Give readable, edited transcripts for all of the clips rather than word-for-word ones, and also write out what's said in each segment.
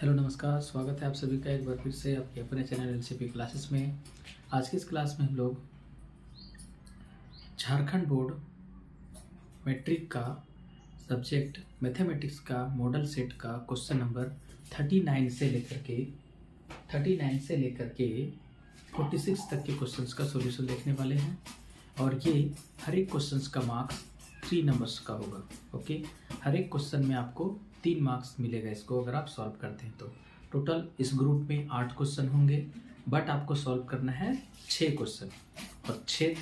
Hello नमस्कार, स्वागत है आप सभी का एक बार फिर से आपके अपने चैनल एलसीपी क्लासेस में। आज की इस क्लास में हम लोग झारखंड बोर्ड मैट्रिक का सब्जेक्ट मैथमेटिक्स का मॉडल सेट का क्वेश्चन नंबर 39 से लेकर के 46 तक के क्वेश्चंस का सॉल्यूशन देखने वाले हैं। और ये हर एक क्वेश्चंस का मार्क्स 3 नंबर्स का होगा। ओके, हर एक क्वेश्चन में आपको 3 मार्क्स मिलेगा इसको अगर आप सॉल्व करते हैं तो। टोटल इस ग्रुप में 8 क्वेश्चन होंगे, बट आपको सॉल्व करना है 6 क्वेश्चन। और 6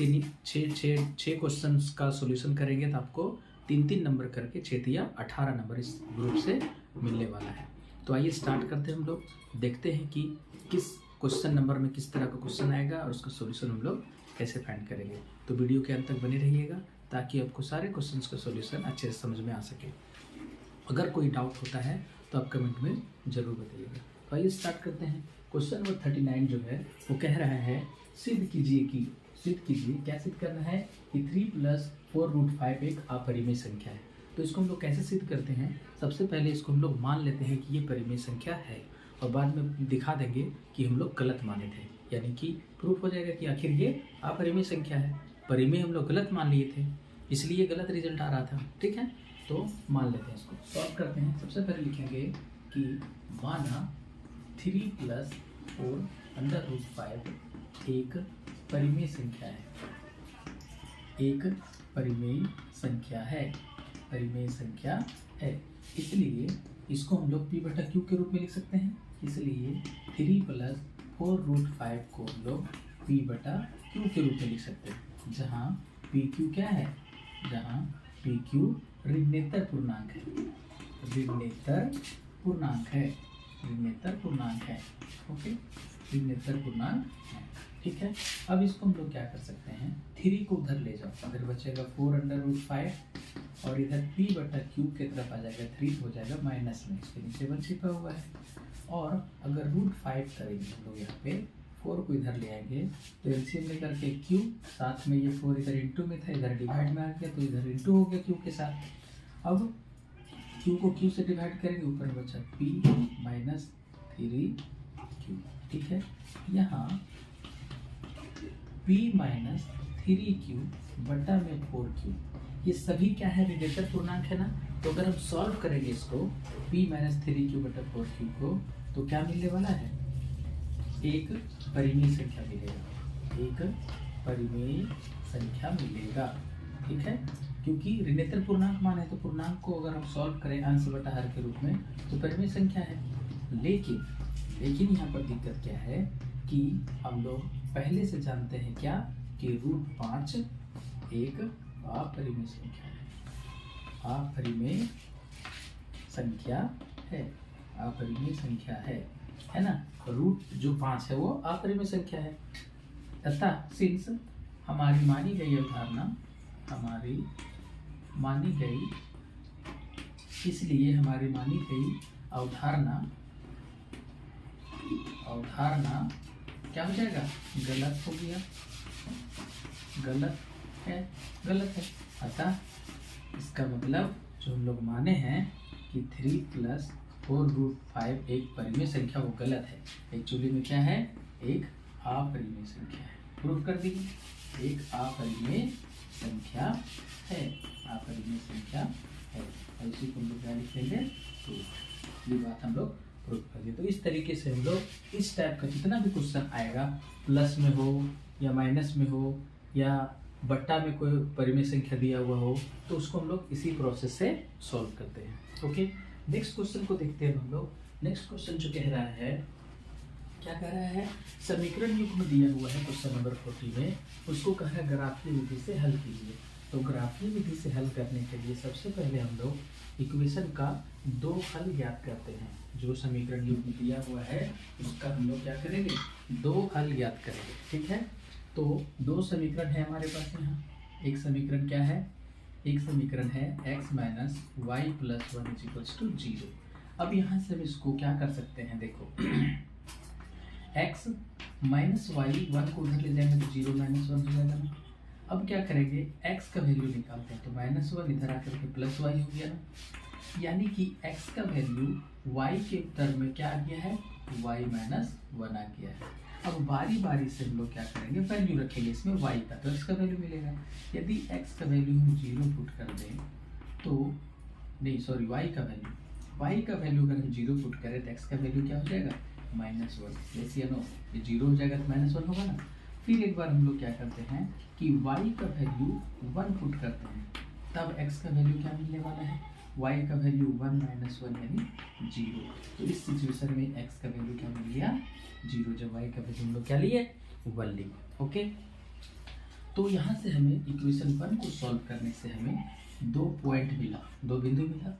क्वेश्चन का सॉल्यूशन करेंगे तो आपको 3-3 नंबर करके 6 या 18 नंबर इस ग्रुप से मिलने वाला है। तो आइए स्टार्ट करते हैं। हम लोग देखते हैं कि किस क्वेश्चन नंबर में किस तरह का क्वेश्चन आएगा और उसका सॉल्यूशन हम लोग कैसे फाइंड करेंगे। तो वीडियो के अंत तक बने रहिएगा ताकि आपको सारे क्वेश्चंस का सॉल्यूशन अच्छे से समझ में आ सके। अगर कोई डाउट होता है तो आप कमेंट में ज़रूर बताइएगा। तो आइए स्टार्ट करते हैं। क्वेश्चन नंबर 39 जो है वो कह रहा है सिद्ध कीजिए क्या सिद्ध करना है कि 3 + 4√5 एक अपरिमेय संख्या है। तो इसको हम लोग कैसे सिद्ध करते हैं? सबसे पहले इसको हम लोग मान लेते हैं कि ये परिमेय संख्या है और बाद में दिखा देंगे कि हम लोग गलत माने थे, यानी कि प्रूफ हो जाएगा कि आखिर ये अपरिमेय संख्या है। परिमेय हम लोग गलत मान लिए थे, इसलिए गलत रिजल्ट आ रहा था। ठीक है, तो मान लेते हैं, इसको सॉल्व करते हैं। सबसे पहले लिखेंगे कि माना 3 + 4√5 एक परिमेय संख्या है। एक परिमेय संख्या है, इसलिए इसको हम लोग P/Q के रूप में लिख सकते हैं। इसलिए 3 + 4√5 को हम लोग P/Q के रूप में लिख सकते हैं, जहाँ PQ क्या है? जहाँ PQ ऋणात्मक पूर्णांक है। ओके, ऋणात्मक पूर्णांक है। ठीक है, अब इसको हम लोग क्या कर सकते हैं? 3 को उधर ले जाओ, अगर बचेगा 4√5 और इधर P/Q की तरफ आ जाएगा 3 हो जाएगा माइनस में, इसके नीचे 1 छिपा हुआ है। और अगर √5 करेंगे हम लोग यहाँ पे 4 को इधर ले आएंगे तो एलसीएम लेकर के Q, साथ में ये 4 इधर इंटू में था, इधर डिवाइड में आ गया तो इधर इंटू हो गया Q के साथ। अब Q को Q से डिवाइड करेंगे, ऊपर बचा P - 3Q। ठीक है, यहाँ P - 3Q बटा में 4Q, ये सभी क्या है? ऋणात्मक पूर्णांक है ना। तो अगर हम सॉल्व करेंगे इसको P - 3Q बटा 4Q को, तो क्या मिलने वाला है? एक परिमेय संख्या मिलेगा। ठीक है, क्योंकि ऋणात्मक पूर्णांक मान है तो पूर्णांक को अगर हम सॉल्व करें अंश बटा हर के रूप में तो परिमेय संख्या है। लेकिन यहाँ पर दिक्कत क्या है कि हम लोग पहले से जानते हैं क्या कि √5 एक अपरिमेय संख्या है ना। रूट जो 5 है वो अपरिमेय संख्या है। तथा सिंस हमारी मानी गई अवधारणा क्या हो जाएगा? गलत हो गया, गलत है। अतः इसका मतलब जो हम लोग माने हैं कि 3 + 4√5 एक परिमेय संख्या, वो गलत है। एक्चुअली में क्या है? एक अपरिमेय संख्या है। प्रूफ कर दीजिए, एक अपरिमेय संख्या है। और इसी को हम लोग क्या लिखेंगे? प्रूफ। ये बात हम लोग प्रूफ कर दिए। तो इस तरीके से हम लोग इस टाइप का जितना भी क्वेश्चन आएगा, प्लस में हो या माइनस में हो या बट्टा में कोई परिमेय संख्या दिया हुआ हो, तो उसको हम लोग इसी प्रोसेस से सॉल्व करते हैं। ओके, नेक्स्ट क्वेश्चन को देखते हैं हम लोग। नेक्स्ट क्वेश्चन जो कह रहा है, क्या कह रहा है? समीकरण युग्म दिया हुआ है क्वेश्चन नंबर 40 में, उसको कह रहा है ग्राफीय विधि से हल कीजिए। तो ग्राफीय विधि से हल करने के लिए सबसे पहले हम लोग इक्वेशन का 2 हल ज्ञात करते हैं। जो समीकरण युग्म दिया हुआ है उसका हम लोग क्या करेंगे? 2 हल ज्ञात करेंगे। ठीक है, तो 2 समीकरण है हमारे पास यहाँ। एक समीकरण क्या है? एक समीकरण है x - y + 1 = 0। अब यहाँ से हम इसको क्या कर सकते हैं? देखो x - y 1 को उधर ले जाएंगे तो 0 - 1 हो जाएगा ना। अब क्या करेंगे? x का वैल्यू निकालते हैं तो -1 इधर आकर के +y हो गया ना। यानी कि x का वैल्यू y के टर्म में क्या आ गया है, y माइनस 1 आ गया है। अब बारी बारी से हम लोग क्या करेंगे, वैल्यू रखेंगे इसमें y का, तो x का वैल्यू मिलेगा। यदि x का वैल्यू हम 0 पुट कर दें तो नहीं सॉरी y का वैल्यू अगर हम 0 पुट करें तो x का वैल्यू क्या हो जाएगा, -1। जैसे नो ये 0 हो जाएगा तो -1 होगा ना। फिर एक बार हम लोग क्या करते हैं कि y का वैल्यू 1 पुट करते हैं, तब x का वैल्यू क्या मिलने वाला है, y का वैल्यू 1 - 1 यानी 0। तो इस सिचुएशन में x का वैल्यू क्या मिल गया, 0, जब y का वैल्यू हम लोग क्या लिए, 1 लिए। ओके, तो यहाँ से हमें इक्वेशन 1 को सॉल्व करने से हमें 2 पॉइंट मिला, 2 बिंदु मिला।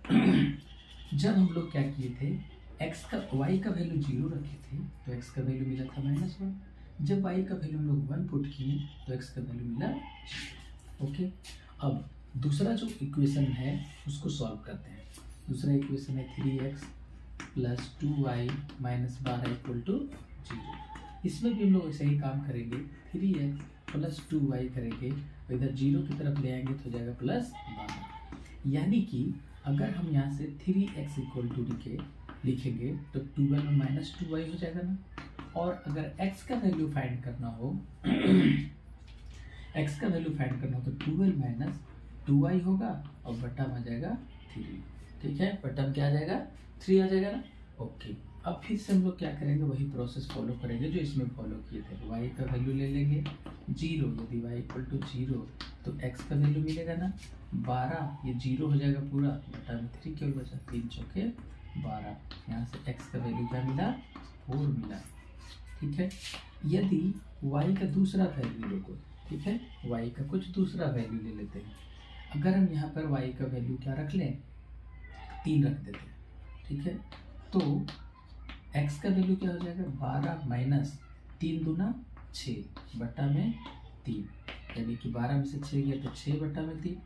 जब हम लोग क्या किए थे, y का वैल्यू 0 रखे थे तो x का वैल्यू मिला था -1। जब y का वैल्यू हम लोग 1 पुट किए तो x का वैल्यू मिला। ओके, अब दूसरा जो इक्वेशन है उसको सॉल्व करते हैं। दूसरा इक्वेशन है 3x + 2y - 12 = 0। इसमें भी हम लोग ऐसे ही काम करेंगे, 3x + 2y करेंगे, इधर 0 की तरफ ले आएंगे तो हो जाएगा +12। यानी कि अगर हम यहाँ से 3x = लिखेंगे तो 12 में -2y हो जाएगा ना। और अगर x का वैल्यू फाइंड करना हो तो 12 - 2y होगा और बटा में आ जाएगा 3। ठीक है, बटा में क्या आ जाएगा, 3 आ जाएगा ना। ओके, अब फिर से हम लोग क्या करेंगे, वही प्रोसेस फॉलो करेंगे जो इसमें फॉलो किए थे। y का वैल्यू ले लेंगे 0, यदि y = 0 तो x का वैल्यू मिलेगा ना 12, ये 0 हो जाएगा पूरा, बटा में 3 केवल बचा, 3 चौके 12। यहाँ से x का वैल्यू क्या मिला, 4 मिला। ठीक है, यदि y का दूसरा वैल्यू लोगों, ठीक है, y का कुछ दूसरा वैल्यू ले लेते हैं। अगर हम यहाँ पर y का वैल्यू क्या रख लें, 3 रख देते हैं। ठीक है, तो x का वैल्यू क्या हो जाएगा, 12 - 3 दूना 6 बटा में 3, यानी कि 12 में से 6 गया तो 6 बटा में 3,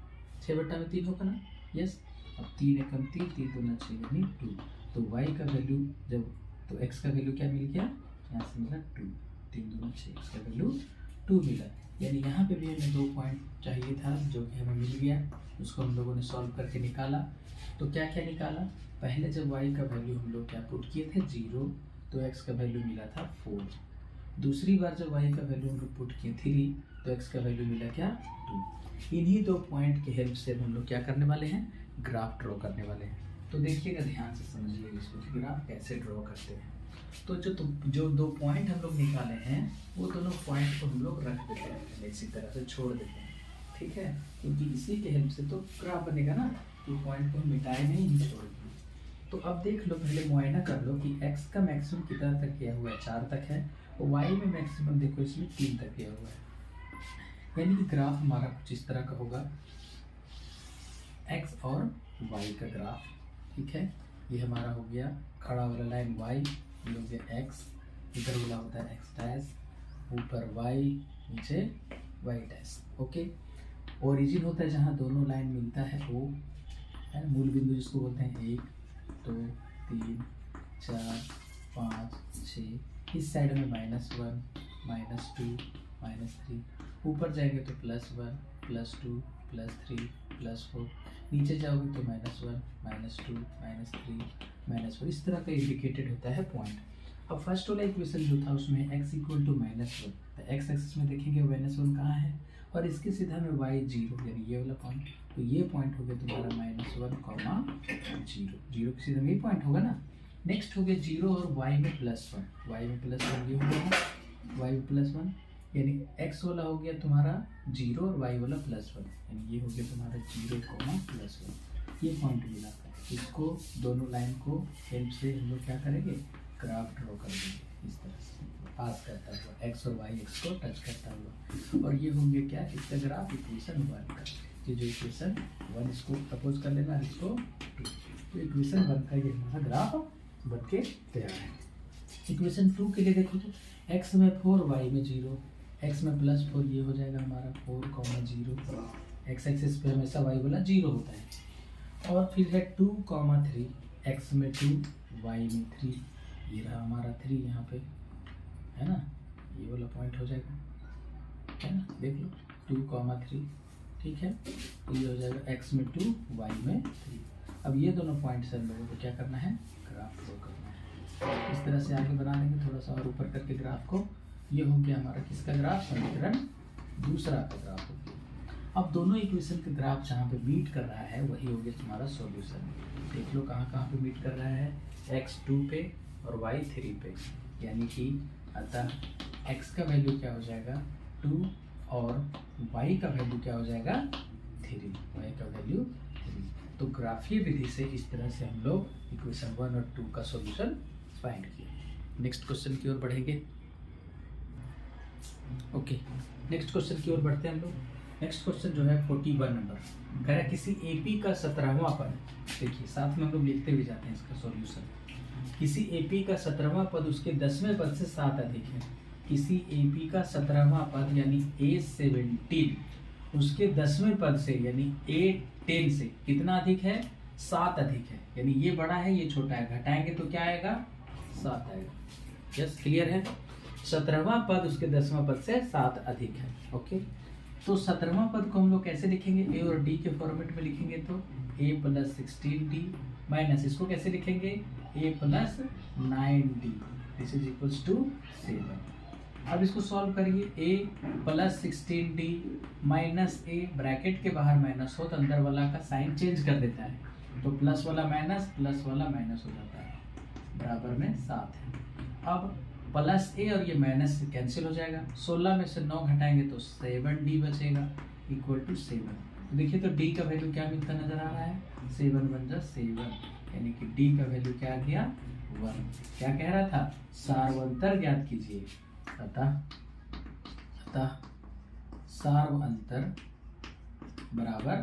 6 बटा में 3 होगा ना। यस, अब 3 एकम 3, 3 दूना 6 यानी 2। तो y का वैल्यू जब, तो x का वैल्यू क्या मिल गया, यहाँ से मिला 2, 3 दूना 6, x का वैल्यू 2 मिला। यानी यहाँ पे भी हमें 2 पॉइंट चाहिए था जो कि हमें मिल गया, उसको हम लोगों ने सॉल्व करके निकाला। तो क्या क्या निकाला, पहले जब y का वैल्यू हम लोग क्या पुट किए थे 0, तो x का वैल्यू मिला था 4। दूसरी बार जब y का वैल्यू हम लोग पुट किए 3, तो x का वैल्यू मिला क्या, 2। इन्हीं 2 पॉइंट की हेल्प से हम लोग क्या करने वाले हैं, ग्राफ ड्रॉ करने वाले हैं। तो देखिएगा, ध्यान से समझिएगा इसको कि ग्राफ कैसे ड्रॉ करते हैं। तो जो 2 पॉइंट हम लोग निकाले हैं वो दोनों पॉइंट को हम लोग रख देते हैं, इसी तरह से छोड़ देते हैं। ठीक है, क्योंकि इसी के हेल्प से तो ग्राफ बनेगा ना, तो पॉइंट को हम मिटाए नहीं, छोड़ दिए। तो अब देख लो, पहले मुआयना कर लो कि x का मैक्सिमम कितना तक किया हुआ है, 4 तक है, और y में मैक्सिमम देखो इसमें 3 तक किया हुआ है। यानी कि ग्राफ हमारा कुछ इस तरह का होगा, x और y का ग्राफ। ठीक है, ये हमारा हो गया खड़ा वाला लाइन y, ये हो गया x, इधर वाला होता है x डैश, ऊपर y, नीचे y डैश। ओके, ओरिजिन होता है जहाँ दोनों लाइन मिलता है, वो है मूल बिंदु जिसको बोलते हैं 1, 2, 3, 4, 5, 6। इस साइड में -1, -2, -3, ऊपर जाएंगे तो +1, +2, +3, +4, नीचे जाओगे तो -1, -2, -3, -4। इस तरह का इंडिकेटेड होता है पॉइंट। अब फर्स्ट वाला इक्वेशन जो था उसमें x = -1, तो x एक्सिस में देखेंगे -1 कहाँ है, और इसके सीधा में y 0, यानी ये वाला पॉइंट। तो ये पॉइंट हो गया तुम्हारा -1, 0, 0 के सीधा में ये पॉइंट होगा ना। नेक्स्ट हो गया 0 और y में +1, y में +1 ये हो गया ना, y में +1, यानी x वाला हो गया तुम्हारा 0 और y वाला +1, यानी ये हो गया तुम्हारा 0, +1। ये पॉइंट मिला। इसको दोनों लाइन को हेल्प से हम लोग क्या करेंगे, ग्राफ ड्रॉ कर देंगे इस तरह से, पास करता हुआ x और y एक्स को टच करता हुआ। और ये होंगे क्या, इसका ग्राफ इक्वेशन 1 का, ये जो इक्वेशन 1 इसको सपोज कर लेना, इसको 2, तो इक्वेशन 1 का ये हमारा ग्राफ बन के तैयार है। इक्वेशन 2 के लिए देखो तो x में 4, y में 0, x में +4, ये हो जाएगा हमारा 4, 0, x एक्सिस पे हमेशा y वाला 0 होता है। और फिर है 2, 3, x में 2, y में 3, ये रहा हमारा 3 यहाँ पे, है ना, ये वाला पॉइंट हो जाएगा, है ना, देख लो 2, 3। ठीक है, तो ये हो जाएगा x में 2, y में 3। अब ये दोनों पॉइंट से हम लोगों को क्या करना है, ग्राफ ड्रॉ करना है। इस तरह से आगे बना लेंगे, थोड़ा सा और ऊपर करके ग्राफ को। ये हो गया हमारा किसका ग्राफ, समीकरण दूसरा का ग्राफ हो गया। अब दोनों इक्वेशन के ग्राफ जहाँ पे मीट कर रहा है वही हो गया तुम्हारा सॉल्यूशन। देख लो कहाँ कहाँ पे मीट कर रहा है, x2 पे और y3 पे, यानी कि अतः x का वैल्यू क्या हो जाएगा 2 और y का वैल्यू क्या हो जाएगा 3, y का वैल्यू 3। तो ग्राफीय विधि से इस तरह से हम लोग इक्वेशन 1 और 2 का सॉल्यूशन फाइंड किया। नेक्स्ट क्वेश्चन की ओर बढ़ेंगे। ओके, नेक्स्ट क्वेश्चन की ओर बढ़ते हैं हम लोग। नेक्स्ट क्वेश्चन जो है 41 नंबर, कह रहा है किसी एपी का 17वां पद, देखिए साथ में हम लोग लिखते हुए जाते हैं इसका सॉल्यूशन। किसी एपी का 17वां पद उसके 10वें पद से 7 अधिक है। किसी एपी का 17वां पद यानी A17 उसके 10वें पद से यानी A10 से कितना अधिक है, 7 अधिक है। यानी ये बड़ा है ये छोटा है, घटाएंगे तो क्या आएगा 7 आएगा। यस, क्लियर है। 17वां पद उसके 10वां पद से 7 अधिक है। ओके, तो 17वां पद को हम लोग कैसे लिखेंगे, ए और डी के फॉर्मेट में लिखेंगे तो a + 16d माइनस इसको कैसे लिखेंगे a + 9d, this is equals to 7। अब इसको सॉल्व करिए, a + 16d minus a, bracket के बाहर माइनस हो तो अंदर वाला का साइन चेंज कर देता है, तो प्लस वाला माइनस हो जाता है, बराबर में 7 है। अब प्लस ए और ये माइनस से कैंसिल हो जाएगा, 16 में से 9 घटाएंगे तो 7d बचेगा इक्वल टू 7। तो देखिए तो d का वैल्यू क्या मिलता नजर आ रहा है, 7 × 7, यानी कि d का वैल्यू क्या आ गया 1। क्या कह रहा था, सार्वंतर ज्ञात कीजिए, अतः सार्वंतर बराबर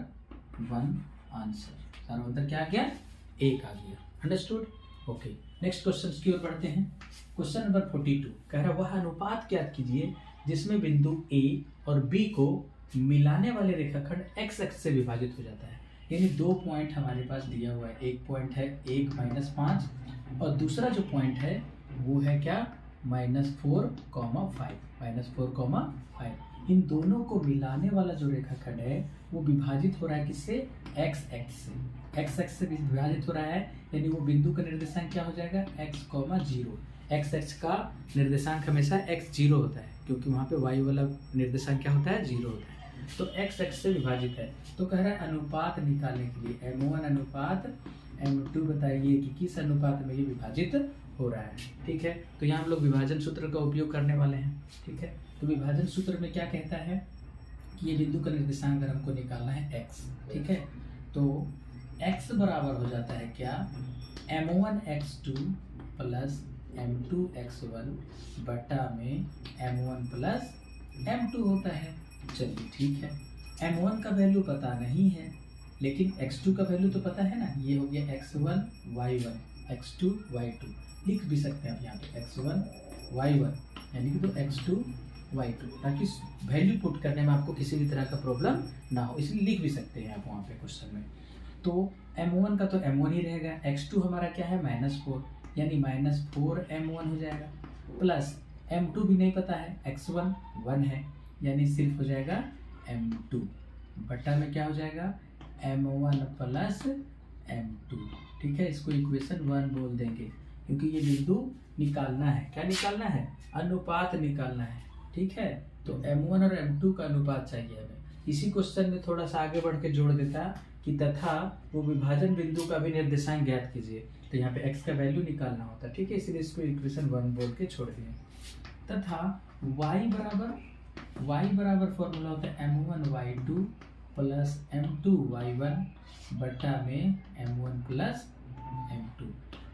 1 आंसर। सार्वंतर क्या आ गया 1 आ गया। अंडरस्टूड। ओके, नेक्स्ट क्वेश्चन की ओर बढ़ते हैं। क्वेश्चन नंबर 42 कह रहा है वह अनुपात ज्ञात कीजिए जिसमें बिंदु A और B को मिलाने वाले रेखाखंड x अक्ष से विभाजित हो जाता है। यानी 2 पॉइंट हमारे पास दिया हुआ है, एक पॉइंट है 1 - 5 और दूसरा जो पॉइंट है वो है क्या -4,5। इन दोनों को मिलाने वाला जो रेखाखंड है वो विभाजित हो रहा है किससे, x अक्ष से। x अक्ष से विभाजित हो रहा है, यानी वो बिंदु का निर्देशांक क्या हो जाएगा x, 0। x अक्ष का निर्देशांक हमेशा x 0 होता है, क्योंकि वहाँ पे y वाला निर्देशांक क्या होता है 0 होता है। तो x अक्ष से विभाजित है, तो कह रहा है अनुपात निकालने के लिए m1 अनुपात m2 बताइए कि किस अनुपात में ये विभाजित हो रहा है। ठीक है, तो यहाँ हम लोग विभाजन सूत्र का उपयोग करने वाले हैं। ठीक है, तो विभाजन सूत्र में क्या कहता है कि ये बिंदु का निर्देशांक अगर हमको निकालना है x, ठीक है, तो x बराबर हो जाता है क्या m1x2 + m2x1 बटा में m1 + m2 होता है। चलिए ठीक है, m1 का वैल्यू पता नहीं है लेकिन x2 का वैल्यू तो पता है ना, ये हो गया x1 y1 x2 y2, लिख भी सकते हैं आप यहाँ पे x1 y1 यानी कि तो x2 y2, ताकि वैल्यू पुट करने में आपको किसी भी तरह का प्रॉब्लम ना हो, इसलिए लिख भी सकते हैं आप वहाँ पे क्वेश्चन में। तो m1 का तो m1 ही रहेगा, x2 हमारा क्या है -4 यानी -4m1 हो जाएगा, प्लस m2 भी नहीं पता है, x1 1 है यानी सिर्फ हो जाएगा m2 बटा में क्या हो जाएगा m1 + m2। ठीक है, इसको इक्वेशन 1 बोल देंगे क्योंकि ये बिंदु निकालना है। क्या निकालना है, अनुपात निकालना है। ठीक है, तो m1 और m2 का अनुपात चाहिए हमें। इसी क्वेश्चन में थोड़ा सा आगे बढ़ के जोड़ देता कि तथा वो विभाजन बिंदु का भी निर्देशांक ज्ञात कीजिए, तो यहाँ पे x का वैल्यू निकालना होता है। ठीक है, इसलिए इसको इक्वेशन 1 बोल के छोड़ दिए। तथा y बराबर फॉर्मूला होता है m1 y2 + m2 y1 बटा में m1 + m2।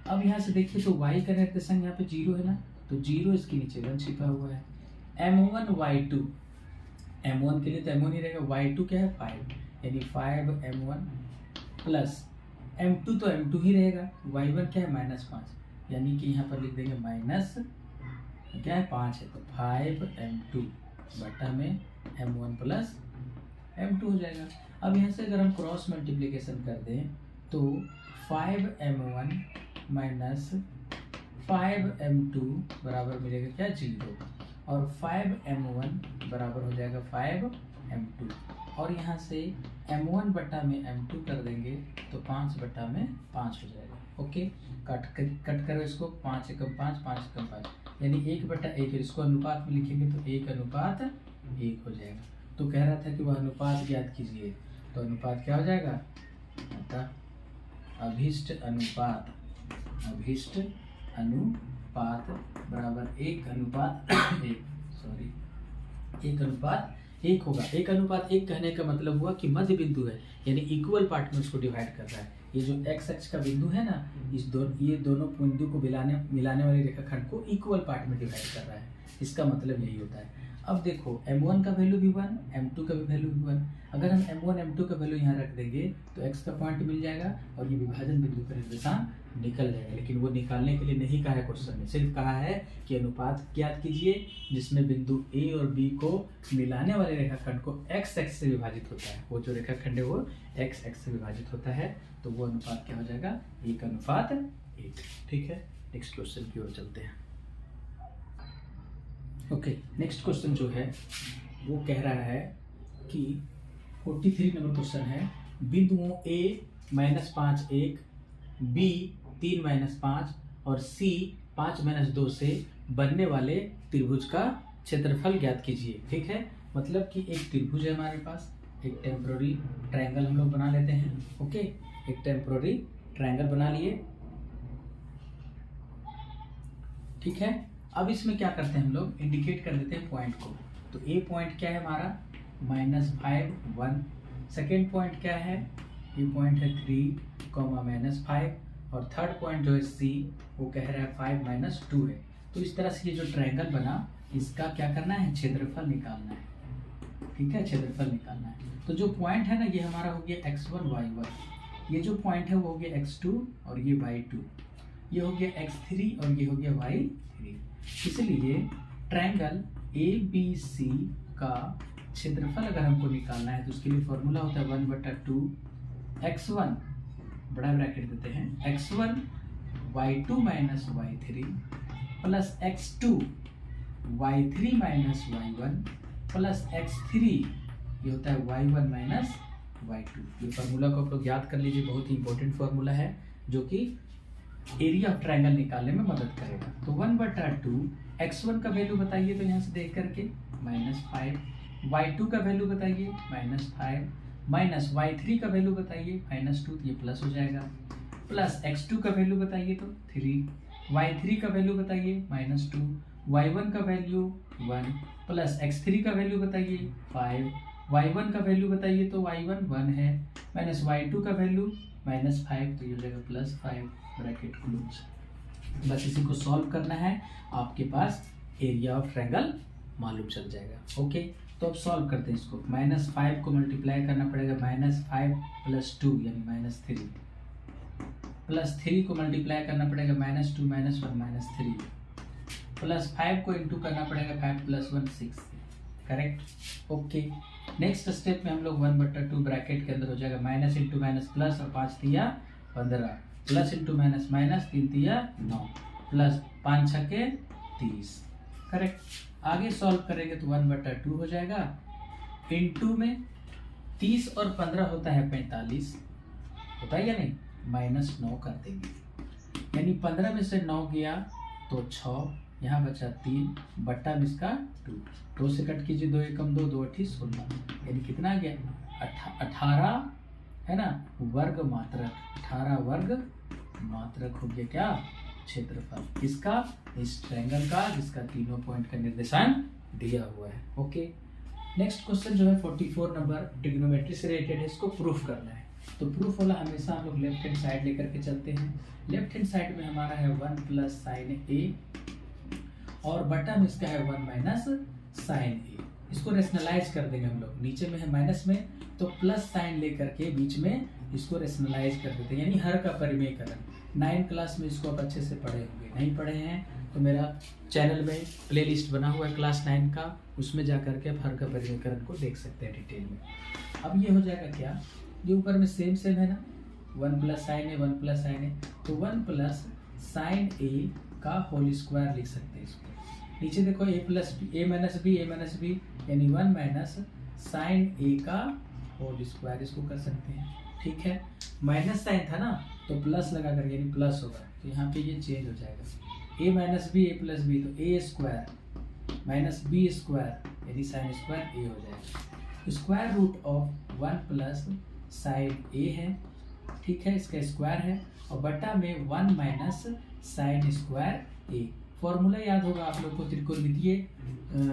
अब यहाँ से देखिए तो y का निर्देशांक यहाँ पे 0 है ना, तो 0 इसके नीचे 1 छिपा हुआ है। m1 y2, m1 के लिए तो m1 ही रहेगा, y2 क्या है 5 यानी 5m1 प्लस m2 तो m2 ही रहेगा, y1 क्या है -5 यानी कि यहाँ पर लिख देंगे माइनस क्या है 5 है, तो 5m2 बटा में m1 + m2 हो जाएगा। अब यहाँ से अगर हम क्रॉस मल्टीप्लिकेशन कर दें तो 5m1 - 5m2 बराबर मिलेगा क्या 0, और 5m1 बराबर हो जाएगा m2 और यहाँ से m1 बटा में m2 कर देंगे तो 5 बटा में 5 हो जाएगा। ओके, कट करो इसको, 5 एकम 5, 5 एकम 5, यानी 1 बटा 1। इसको अनुपात में लिखेंगे तो 1 अनुपात 1 हो जाएगा। तो कह रहा था कि वह अनुपात ज्ञात कीजिए, तो अनुपात क्या हो जाएगा, अतः अभिष्ट अनुपात बराबर 1 अनुपात 1 होगा। 1 अनुपात 1 कहने का मतलब हुआ कि मध्य बिंदु है, यानी इक्वल पार्ट में उसको डिवाइड कर रहा है। ये जो एक्स अक्ष का बिंदु है ना, ये दोनों बिंदु को मिलाने वाले रेखाखंड को इक्वल पार्ट में डिवाइड कर रहा है, इसका मतलब यही होता है। अब देखो m1 का वैल्यू भी 1, m2 का भी वैल्यू भी 1। अगर हम m1 m2 का वैल्यू यहाँ रख देंगे तो x का पॉइंट मिल जाएगा और ये विभाजन बिंदु का निर्देशांक निकल जाएगा। लेकिन वो निकालने के लिए नहीं कहा है क्वेश्चन में, सिर्फ कहा है कि अनुपात ज्ञात कीजिए जिसमें बिंदु A और B को मिलाने वाले रेखाखंड को x एक्स से विभाजित होता है। वो जो रेखाखंड है वो x एक्स से विभाजित होता है, तो वो अनुपात क्या हो जाएगा, 1 अनुपात 1। ठीक है, नेक्स्ट क्वेश्चन की ओर चलते हैं। ओके, नेक्स्ट क्वेश्चन जो है वो कह रहा है कि 43 नंबर क्वेश्चन है, बिंदुओं A -5 1, B 3 -5 और C 5 - 2 से बनने वाले त्रिभुज का क्षेत्रफल ज्ञात कीजिए। ठीक है, मतलब कि एक त्रिभुज है हमारे पास, एक टेम्पोररी ट्रायंगल हम लोग बना लेते हैं। ओके, एक टेम्पोररी ट्रायंगल बना लिए। ठीक है, अब इसमें क्या करते हैं हम लोग, इंडिकेट कर देते हैं पॉइंट को। तो ए पॉइंट क्या है हमारा, -5 1। सेकेंड पॉइंट क्या है, ये पॉइंट है 3, -5 और थर्ड पॉइंट जो है सी वो कह रहा है 5 - 2 है। तो इस तरह से ये जो ट्रायंगल बना, इसका क्या करना है, क्षेत्रफल निकालना है। ठीक है, क्षेत्रफल निकालना है। तो जो पॉइंट है ना, ये हमारा हो गया x1 y1, ये जो पॉइंट है वो हो गया x2 और ये y2, ये हो गया x3 और ये हो गया y3। इसलिए ट्रायंगल ABC का क्षेत्रफल अगर हमको निकालना है तो उसके लिए फॉर्मूला होता है 1/2 x1, बड़ा ब्रैकेट देते हैं, x1 y2 - y3 plus x2 y3 - y1 plus x3, ये होता है y1 - y2। ये फार्मूला को आप लोग याद कर लीजिए, बहुत ही इंपॉर्टेंट फार्मूला है जो कि एरिया ऑफ ट्रायंगल निकालने में मदद करेगा। तो 1/2 x1 का वैल्यू बताइए, तो यहाँ से देख करके -5, y2 का वैल्यू बताइए -5, माइनस y3 का वैल्यू बताइए -2, तो ये प्लस हो जाएगा, प्लस x2 का वैल्यू बताइए तो 3, y3 का वैल्यू बताइए -2, y1 का वैल्यू 1, प्लस x3 का वैल्यू बताइए 5, y1 का वैल्यू बताइए तो y1 1 है, माइनस y2 का वैल्यू -5, तो ये हो जाएगा +5 ब्रैकेट क्लोज। बस इसी को सॉल्व करना है, आपके पास एरिया ऑफ ट्रायंगल मालूम चल जाएगा। ओके, तो अब सॉल्व करते हैं इसको। -5 को मल्टीप्लाई करना पड़ेगा, -5 + 2 यानी -3, प्लस 3 को मल्टीप्लाई करना पड़ेगा, -2 - 1 -3, प्लस 5 को इंटू करना पड़ेगा, 5 + 1 6। करेक्ट। ओके, नेक्स्ट स्टेप में हम लोग 1/2 ब्रैकेट के अंदर हो जाएगा, माइनस इंटू माइनस प्लस, और 5 तिया 15, प्लस इंटू माइनस माइनस, 3 तिया 9, प्लस 5 छके 30। करेक्ट। आगे सॉल्व करेंगे तो 1/2 हो जाएगा, इंटू में 30 और 15 होता है 45, होता है या नहीं, -9 कर देंगे, यानी 15 में से 9 गया तो 6, यहाँ बचा 3, बट्टा में इसका 2 से कट कीजिए, 2 एकम 2, 2 अठी 16, यानी कितना आ गया 18 है ना, वर्ग मात्रक, 18 वर्ग मात्रक हो गया क्या, क्षेत्रफल किसका, इस ट्रायंगल का जिसका तीनों पॉइंट का निर्देशांक दिया हुआ है। ओके, नेक्स्ट क्वेश्चन जो है 44 नंबर ट्रिग्नोमेट्री से रिलेटेड है, इसको प्रूफ करना है। तो प्रूफ वाला हमेशा हम लोग लेफ्ट हैंड साइड लेकर के चलते हैं। लेफ्ट हैंड साइड में हमारा है 1 + sin a, और बटा में इसका है 1 - sin a। इसको रेशनलाइज कर देंगे हम लोग, नीचे में है माइनस में तो प्लस साइन लेकर के बीच में इसको रेशनलाइज कर देते हैं, यानी हर का परिमेयकरण। 9 क्लास में इसको आप अच्छे से पढ़े होंगे, नहीं पढ़े हैं तो मेरा चैनल में प्लेलिस्ट बना हुआ है क्लास 9 का, उसमें जा करके आप हर का परिमेयकरण को देख सकते हैं डिटेल में। अब ये हो जाएगा क्या, ये ऊपर में सेम है ना, 1 + sin a 1 + sin a, तो 1 + sin a का होल स्क्वायर लिख सकते हैं इसको। नीचे देखो a - b यानी 1 - साइन ए का होल स्क्वायर, इसको कर सकते हैं। ठीक है, माइनस साइन था ना तो प्लस लगा करके यानी प्लस होगा, तो यहाँ पे ये चेंज हो जाएगा, A minus B A plus B, तो A square minus B square यानी साइन स्क्वायर ए हो जाएगा। Square root of 1 plus sine A है, ठीक है, इसका स्क्वायर है, और बटा में 1 माइनस साइन स्क्वायर ए। फॉर्मूला याद होगा आप लोग को, त्रिकोणमितीय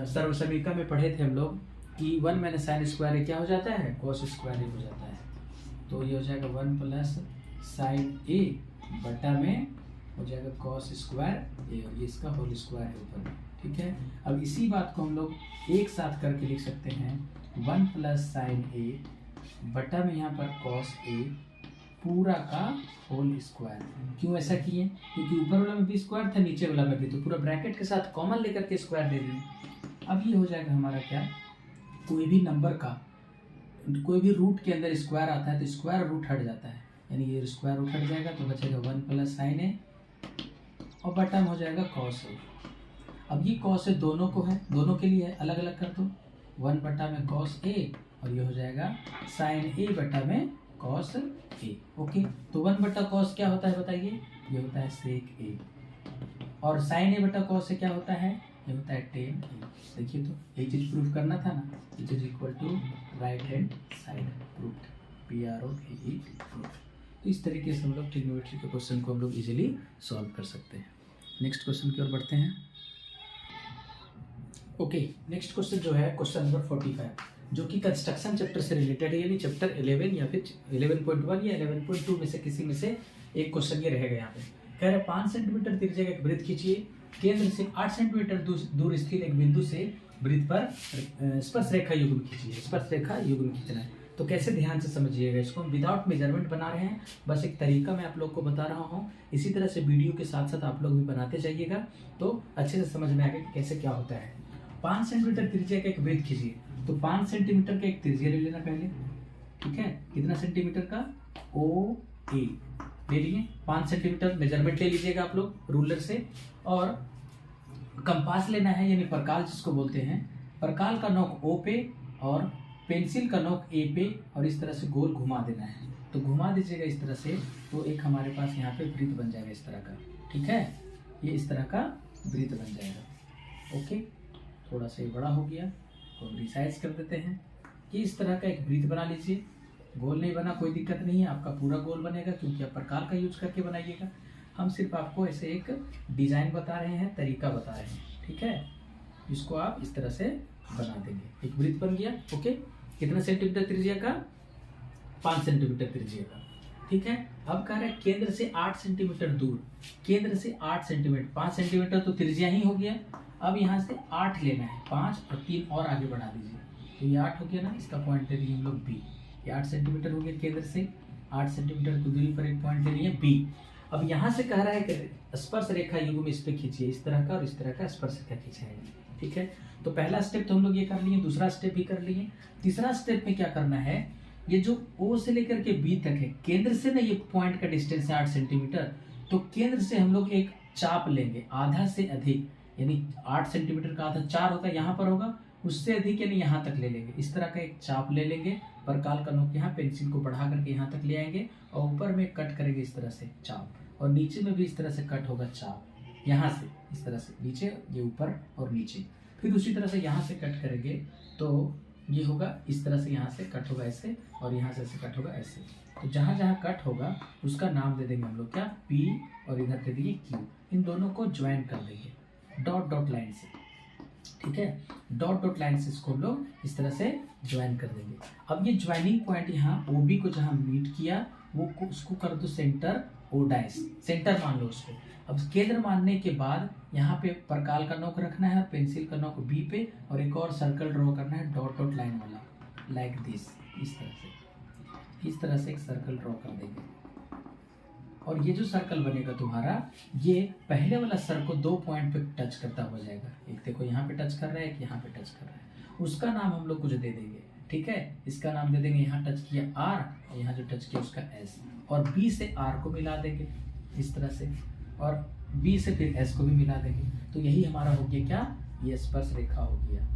सर्वसमीकरण में पढ़े थे हम लोग कि 1 माइनस साइन स्क्वायर ए क्या हो जाता है, कॉस स्क्वायर ए हो जाता है। तो ये हो जाएगा 1 प्लस साइन ए बटा में हो जाएगा कॉस स्क्वायर ए, और ये इसका होल स्क्वायर है ऊपर में। ठीक है, अब इसी बात को हम लोग एक साथ करके लिख सकते हैं, 1 प्लस साइन ए बटा में यहाँ पर कॉस ए पूरा का होल स्क्वायर। क्यों ऐसा किए, क्योंकि ऊपर वाला में भी स्क्वायर था, नीचे वाला में भी, तो पूरा ब्रैकेट के साथ कॉमन लेकर के स्क्वायर दे दिए। अब ये हो जाएगा हमारा क्या, कोई भी नंबर का कोई भी रूट के अंदर स्क्वायर आता है तो स्क्वायर रूट हट जाता है, यानी ये स्क्वायर रूट हट जाएगा तो बचेगा 1 प्लस साइन ए और बटा में हो जाएगा कॉस ए। अब ये कॉस ए दोनों को है, दोनों के लिए है, अलग अलग कर दो, 1 बटा में कॉस ए और ये हो जाएगा साइन ए बटा में कॉस ए। ओके, तो 1 बटा कॉस क्या होता है बताइए, ये होता है सेक ए, और साइन ए बटा कॉस से क्या होता है, ये होता है टेन ए। देखिए तो ये चीज प्रूफ करना था ना, it is equal to right hand side proof, PROVE proof. तो इस तरीके से हम लोग ट्रिग्नोमेट्री के क्वेश्चन को हम लोग इजीली सॉल्व कर सकते हैं। नेक्स्ट क्वेश्चन की ओर बढ़ते हैं। ओके, नेक्स्ट क्वेश्चन जो है क्वेश्चन नंबर 45, जो कि कंस्ट्रक्शन चैप्टर से रिलेटेड है, यानी चैप्टर 11 या फिर 11.1 या 11.2 में से किसी में से एक क्वेश्चन ये रहेगा। यहाँ पे कह रहे 5 सेंटीमीटर त्रिज्या का एक वृत्त खींचिए, केंद्र से 8 सेंटीमीटर दूर स्थित एक बिंदु से वृत्त पर स्पर्श रेखा युग्म खींचिए। स्पर्श रेखा युग्म खींचना है, तो कैसे ध्यान से समझिएगा इसको। हम विदाउट मेजरमेंट बना रहे हैं, बस एक तरीका मैं आप लोग को बता रहा हूँ। इसी तरह से वीडियो के साथ साथ आप लोग भी बनाते जाइएगा तो अच्छे से समझ में आएगा कि कैसे क्या होता है। 5 सेंटीमीटर त्रिज्या का एक वृत्त खींचिए, तो 5 सेंटीमीटर का एक त्रिज्या ले लेना पहले। ठीक है, कितना सेंटीमीटर का, OA ले लिए, 5 सेंटीमीटर मेजरमेंट ले लीजिएगा आप लोग रूलर से, और कंपास लेना है यानी परकाल जिसको बोलते हैं। परकाल का नोक O पे और पेंसिल का नोक A पे, और इस तरह से गोल घुमा देना है। तो घुमा दीजिएगा इस तरह से, तो एक हमारे पास यहाँ पे वृत्त बन जाएगा इस तरह का। ठीक है, ये इस तरह का वृत्त बन जाएगा। ओके, थोड़ा सा ये बड़ा हो गया तो रिसाइज कर देते हैं। कि इस तरह का एक वृत्त बना लीजिए, गोल नहीं बना कोई दिक्कत नहीं है, आपका पूरा गोल बनेगा क्योंकि आप प्रकार का यूज करके बनाइएगा। हम सिर्फ आपको ऐसे एक डिजाइन बता रहे हैं, तरीका बता रहे हैं। ठीक है, इसको आप इस तरह से बना देंगे, एक वृत्त बन गया। ओके, कितना सेंटीमीटर त्रिज्या का, 5 सेंटीमीटर त्रिज्या का। ठीक है, अब कह रहे हैं केंद्र से 8 सेंटीमीटर दूर, केंद्र से 8 सेंटीमीटर, 5 सेंटीमीटर तो त्रिज्या ही हो गया। अब यहाँ से 8 लेना है, 5 और 3 और आगे बढ़ा दीजिए, तो ये 8 हो गया ना, इसका पॉइंट ले लिए हम लोग B। ये 8 सेंटीमीटर हो गया, केंद्र से 8 सेंटीमीटर की दूरी पर एक पॉइंट ले लिए B। अब यहाँ से कह रहा है कि स्पर्श रेखा युग्म इस पे खींचिए, इस तरह का और इस तरह का स्पर्श रेखा खींचेगा। ठीक है, तो पहला स्टेप तो हम लोग ये कर लिए, दूसरा स्टेप भी कर लिए। तीसरा स्टेप में क्या करना है, ये जो O से लेकर के B तक है, केंद्र से ना ये पॉइंट का डिस्टेंस है 8 सेंटीमीटर, तो केंद्र से हम लोग एक चाप लेंगे आधा से अधिक, यानी 8 सेंटीमीटर का आधा 4 होता है, यहाँ पर होगा, उससे अधिक यानी यहाँ तक ले लेंगे। इस तरह का एक चाप ले लेंगे, परकाल का नोक यहाँ, पेंसिल को बढ़ा करके यहाँ तक ले आएंगे और ऊपर में कट करेंगे इस तरह से चाप, और नीचे में भी इस तरह से कट होगा चाप, यहाँ से इस तरह से नीचे, ये ऊपर और नीचे। फिर उसी तरह से यहाँ से कट करेंगे तो ये होगा इस तरह से, यहाँ से कट होगा ऐसे, और यहाँ से ऐसे कट होगा ऐसे। तो जहाँ जहाँ कट होगा उसका नाम दे देंगे हम लोग क्या, P, और इधर दे देंगे Q। इन दोनों को ज्वाइन कर देंगे डॉट डॉट लाइन से। ठीक है, डॉट डॉट लाइन से इसको हम लोग इस तरह से ज्वाइन कर देंगे। अब ये ज्वाइनिंग पॉइंट यहाँ OB को जहाँ मीट किया वो उसको कर दो सेंटर O डैश, सेंटर मान लो उसको। अब केंद्र मानने के बाद यहाँ पे परकाल का नोक रखना है, पेंसिल का नोक B पे, और एक और सर्कल ड्रॉ करना है डॉट डॉट लाइन वाला, लाइक दिस, इस तरह से एक सर्कल ड्रॉ कर देंगे। और ये जो सर्कल बनेगा तुम्हारा, ये पहले वाला सर्कल को 2 पॉइंट पे टच करता हुआ जाएगा। एक देखो यहाँ पे टच कर रहा है, एक यहाँ पे टच कर रहा है, उसका नाम हम लोग कुछ दे देंगे। ठीक है, इसका नाम दे देंगे, यहाँ टच किया R, और यहाँ जो टच किया उसका S, और B से R को मिला देंगे इस तरह से, और B से फिर S को भी मिला देंगे। तो यही हमारा हो गया क्या, ये स्पर्श रेखा हो गया।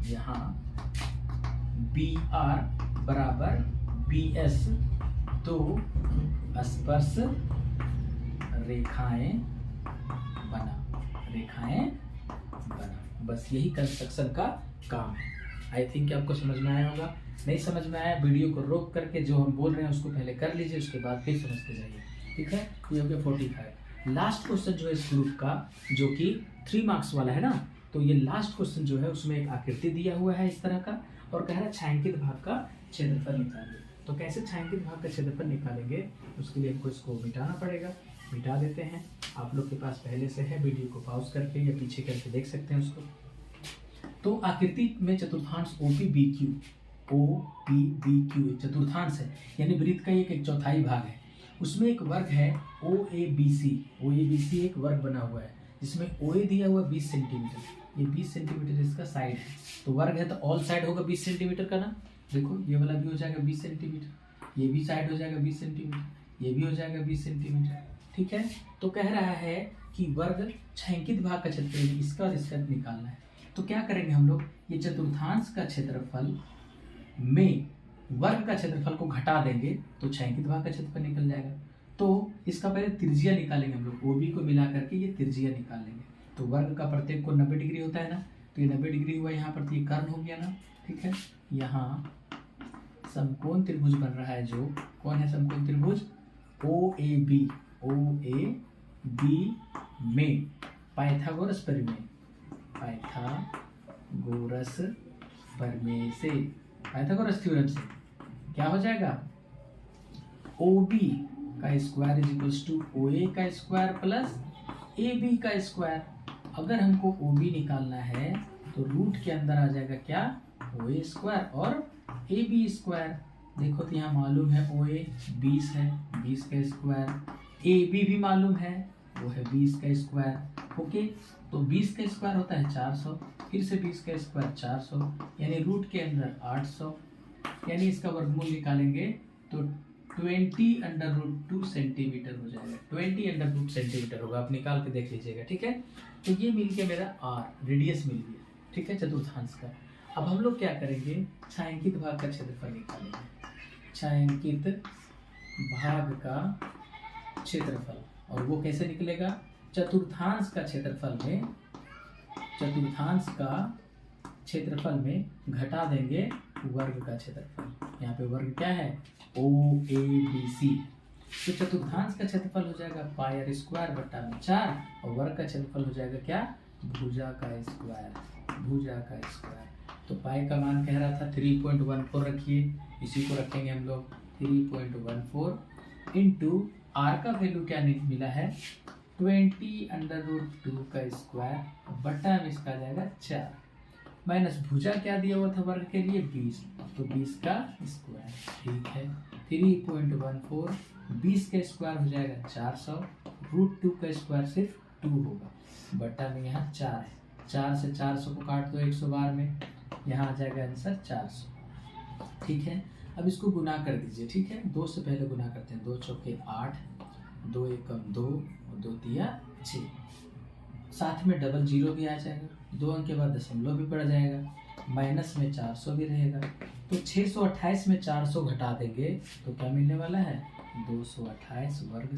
यहाँ बी आर बराबर बी एस, तो स्पर्श रेखाएं बना। बस यही कंस्ट्रक्शन का काम है। आई थिंक आपको समझ में आया होगा। नहीं समझ में आया, वीडियो को रोक करके जो हम बोल रहे हैं उसको पहले कर लीजिए, उसके बाद फिर समझते जाइए। ठीक है, ये हो गया 45। लास्ट क्वेश्चन जो है इस ग्रुप का, जो कि 3 मार्क्स वाला है ना, तो ये लास्ट क्वेश्चन जो है उसमें एक आकृति दिया हुआ है इस तरह का, और कह रहा है छायांकित भाग का क्षेत्रफल निकालिए। तो कैसे छायांकित भाग का क्षेत्रफल निकालेंगे, उसके लिए हमको इसको मिटाना पड़ेगा। मिटा देते हैं। आप लोग के पास पहले से है, वीडियो को पॉज करके या पीछे करके देख सकते हैं उसको। तो आकृति में चतुर्थांश OPBQ एक चतुर्थांश है, यानी वृत्त का एक चौथाई भाग है। उसमें एक वर्ग है OABC एक वर्ग बना हुआ है, जिसमें OA दिया हुआ 20 सेंटीमीटर। ये 20 सेंटीमीटर इसका साइड है, तो वर्ग है तो ऑल साइड होगा 20 सेंटीमीटर का ना। देखो ये वाला भी हो जाएगा 20 सेंटीमीटर, ये भी साइड हो जाएगा 20 सेंटीमीटर, ये भी हो जाएगा 20 सेंटीमीटर। ठीक है, तो कह रहा है कि वर्ग छायांकित भाग का क्षेत्रफल इसका और इसका निकालना है। तो क्या करेंगे हम लोग, ये चतुर्थांश का क्षेत्रफल में वर्ग का क्षेत्रफल को घटा देंगे तो छायांकित भाग का क्षेत्रफल निकल जाएगा। तो इसका पहले त्रिज्या निकालेंगे हम लोग, OB को मिला करके ये त्रिज्या निकालेंगे। तो वर्ग का प्रत्येक को 90 डिग्री होता है ना, तो ये 90 डिग्री हुआ यहाँ पर, तो ये कर्ण हो गया ना। ठीक है, यहाँ समकोण त्रिभुज बन रहा है, जो कौन है समकोण त्रिभुज OAB में पाइथागोरस प्रमेय से, पाइथागोरस थ्योरम से क्या हो जाएगा, OB का square is equals to OA का स्क्वायर प्लस AB का स्क्वायर। अगर हमको OB निकालना है तो रूट के अंदर आ जाएगा क्या, OA स्क्वायर और AB स्क्वायर। देखो तो यहाँ मालूम है OA 20 है, 20 का स्क्वायर, AB भी मालूम है, वो है 20 का स्क्वायर। ओके, तो 20 का स्क्वायर होता है 400, फिर से 20 का स्क्वायर 400, यानी रूट के अंदर 800, यानी इसका वर्गमूल निकालेंगे तो 20√2 सेंटीमीटर हो जाएगा। 20√2 सेंटीमीटर होगा, आप निकाल के देख लीजिएगा। ठीक है, तो ये मिल गया मेरा R, रेडियस मिल गया। ठीक है, चतुर्थांश का। अब हम लोग क्या करेंगे, छायांकित भाग का क्षेत्रफल निकालेंगे। छायांकित भाग का क्षेत्रफल, और वो कैसे निकलेगा, चतुर्थांश का क्षेत्रफल में घटा देंगे वर्ग का क्षेत्रफल। यहाँ पे वर्ग क्या है, OABC। तो चतुर्थांश का क्षेत्रफल हो जाएगा पाई स्क्वायर बटा में 4, और वर्ग का क्षेत्रफल हो जाएगा क्या, भुजा का स्क्वायर। तो पाई का मान कह रहा था 3.14 रखिए, इसी को रखेंगे हम लोग 3.14 इंटू R का वैल्यू क्या मिला है, 20√2 का स्क्वायर बटा में इसका जाएगा 4, माइनस भुजा क्या दिया हुआ था वर्ग के लिए 20, तो 20 का स्क्वायर। ठीक है, 3.14 20 का स्क्वायर हो जाएगा 400, √2 का स्क्वायर सिर्फ 2 होगा, बटा में यहाँ 4 है, 4 से 400 को काट दो 112 में, यहाँ आ जाएगा आंसर 400। ठीक है, अब इसको गुना कर दीजिए। ठीक है, 2 से पहले गुना करते हैं, 2 चौके 8, 2 एकम 2 और 2 तिया 6, साथ में डबल जीरो भी आ जाएगा, 2 अंक के बाद दशमलव भी पड़ जाएगा, माइनस में 400 भी रहेगा। तो 628 में 400 घटा देंगे तो क्या मिलने वाला है, 228 वर्ग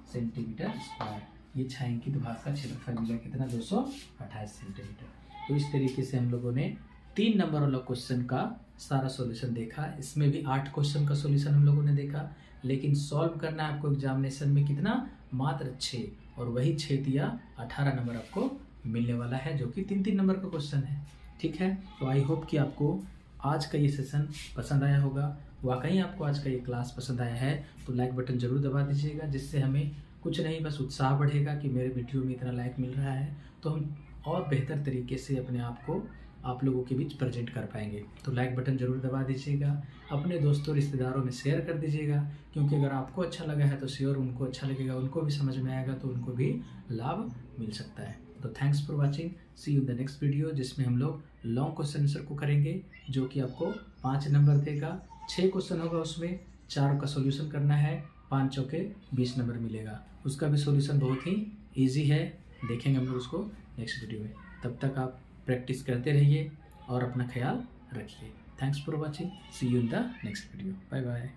सेंटीमीटर स्क्वायर। ये छायांकित भाग का क्षेत्रफल मिला कितना, 228 सेंटीमीटर। तो इस तरीके से हम लोगों ने 3 नंबर वाला क्वेश्चन का सारा सॉल्यूशन देखा। इसमें भी 8 क्वेश्चन का सॉल्यूशन हम लोगों ने देखा, लेकिन सॉल्व करना है आपको एग्जामिनेशन में कितना, मात्र 6, और वही 6 दिया 18 नंबर आपको मिलने वाला है, जो कि 3-3 नंबर का क्वेश्चन है। ठीक है, तो आई होप कि आपको आज का ये सेशन पसंद आया होगा। वाकई आपको आज का ये क्लास पसंद आया है तो लाइक बटन जरूर दबा दीजिएगा, जिससे हमें कुछ नहीं बस उत्साह बढ़ेगा कि मेरे वीडियो में इतना लाइक मिल रहा है, तो हम और बेहतर तरीके से अपने आप को आप लोगों के बीच प्रेजेंट कर पाएंगे। तो लाइक बटन जरूर दबा दीजिएगा, अपने दोस्तों रिश्तेदारों में शेयर कर दीजिएगा, क्योंकि अगर आपको अच्छा लगा है तो शेयर उनको अच्छा लगेगा, उनको भी समझ में आएगा, तो उनको भी लाभ मिल सकता है। तो thanks for watching, see you in the next video, जिसमें हम लोग लॉन्ग क्वेश्चन आंसर को करेंगे, जो कि आपको 5 नंबर देगा। 6 क्वेश्चन होगा, उसमें 4 का सोल्यूशन करना है, 5 चौके 20 नंबर मिलेगा। उसका भी सोल्यूशन बहुत ही ईजी है, देखेंगे हम लोग उसको नेक्स्ट वीडियो में। तब तक आप प्रैक्टिस करते रहिए और अपना ख्याल रखिए। Thanks for watching, see you in the next video, bye bye.